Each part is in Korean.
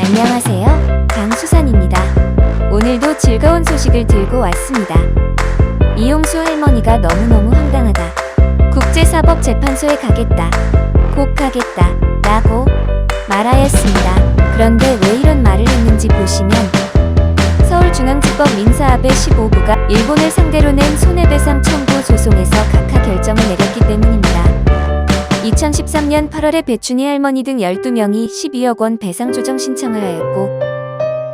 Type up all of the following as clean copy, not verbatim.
안녕하세요, 강수산입니다. 오늘도 즐거운 소식을 들고 왔습니다. 이용수 할머니가 너무너무 황당하다. 국제사법재판소에 가겠다. 꼭 가겠다. 라고 말하였습니다. 그런데 왜 이런 말을 했는지 보시면 서울중앙지법 민사합의 15부가 일본을 상대로 낸 손해배상 청구 소송에서 각하 결정을 내렸기 때문입니다. 2013년 8월에 배춘희 할머니 등 12명이 12억 원 배상 조정 신청을 하였고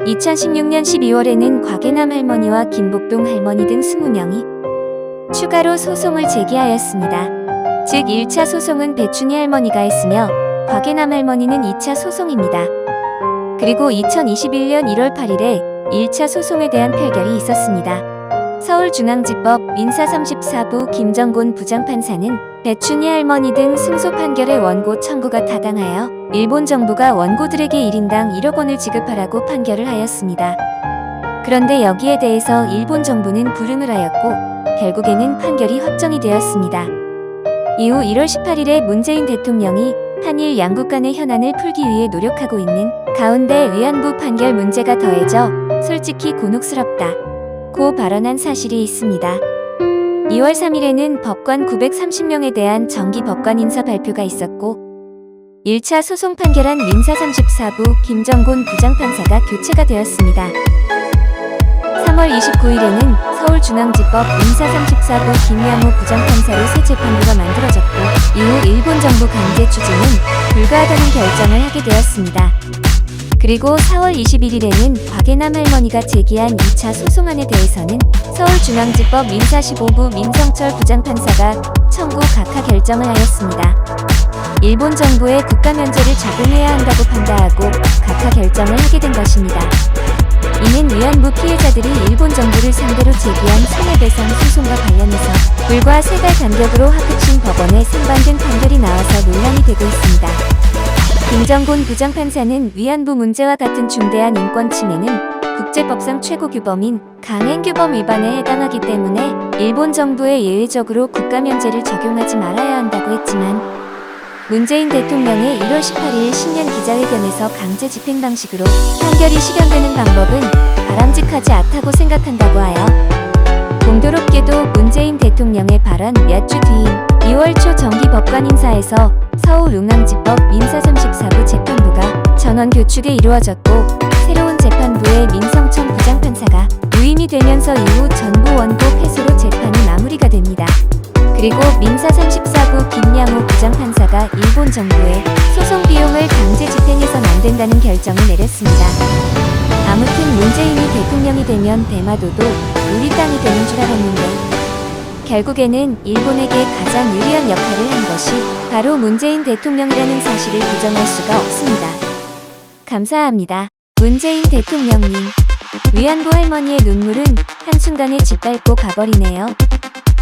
2016년 12월에는 곽예남 할머니와 김복동 할머니 등 20명이 추가로 소송을 제기하였습니다. 즉 1차 소송은 배춘희 할머니가 했으며 곽예남 할머니는 2차 소송입니다. 그리고 2021년 1월 8일에 1차 소송에 대한 판결이 있었습니다. 서울중앙지법 민사 34부 김정곤 부장판사는 배춘희 할머니 등 승소 판결의 원고 청구가 타당하여 일본 정부가 원고들에게 1인당 1억 원을 지급하라고 판결을 하였습니다. 그런데 여기에 대해서 일본 정부는 불응을 하였고 결국에는 판결이 확정이 되었습니다. 이후 1월 18일에 문재인 대통령이 한일 양국 간의 현안을 풀기 위해 노력하고 있는 가운데 위안부 판결 문제가 더해져 솔직히 곤혹스럽다 고 발언한 사실이 있습니다. 2월 3일에는 법관 930명에 대한 정기 법관 인사 발표가 있었고 1차 소송 판결한 민사 34부 김정곤 부장판사가 교체가 되었습니다. 3월 29일에는 서울중앙지법 민사 34부 김양호 부장판사로 새 재판부가 만들어졌고 이후 일본 정부 강제 추진은 불가하다는 결정을 하게 되었습니다. 그리고 4월 21일에는 곽예남 할머니가 제기한 2차 소송안에 대해서는 서울중앙지법 민사 15부 민성철 부장판사가 청구 각하 결정을 하였습니다. 일본 정부의 국가 면제를 적용해야 한다고 판단하고 각하 결정을 하게 된 것입니다. 이는 위안부 피해자들이 일본 정부를 상대로 제기한 손해배상 소송과 관련해서 불과 3달 간격으로 하급심 법원에 상반된 판결이 나와서 논란이 되고 있습니다. 김정곤 부장판사는 위안부 문제와 같은 중대한 인권 침해는 국제법상 최고 규범인 강행규범 위반에 해당하기 때문에 일본 정부에 예외적으로 국가 면제를 적용하지 말아야 한다고 했지만 문재인 대통령의 1월 18일 신년 기자회견에서 강제 집행 방식으로 판결이 실현되는 방법은 바람직하지 않다고 생각한다고 하여 공교롭게도 문재인 대통령의 발언 몇 주 뒤인 2월 초 정기 법관 인사에서 서울중앙지법 민사 34부 재판부가 전원 교축에 이루어졌고 새로운 재판부의 민성천 부장판사가 유임이 되면서 이후 전부 원고 패소로 재판이 마무리가 됩니다. 그리고 민사 34부 김양호 부장판사가 일본 정부의 소송 비용을 강제 집행해선 안 된다는 결정을 내렸습니다. 아무튼 문재인이 대통령이 되면 대마도도 우리 땅이 되는 줄 알았는데 결국에는 일본에게 가장 유리한 역할을 한 것이 바로 문재인 대통령이라는 사실을 부정할 수가 없습니다. 감사합니다. 문재인 대통령님. 위안부 할머니의 눈물은 한순간에 짓밟고 가버리네요.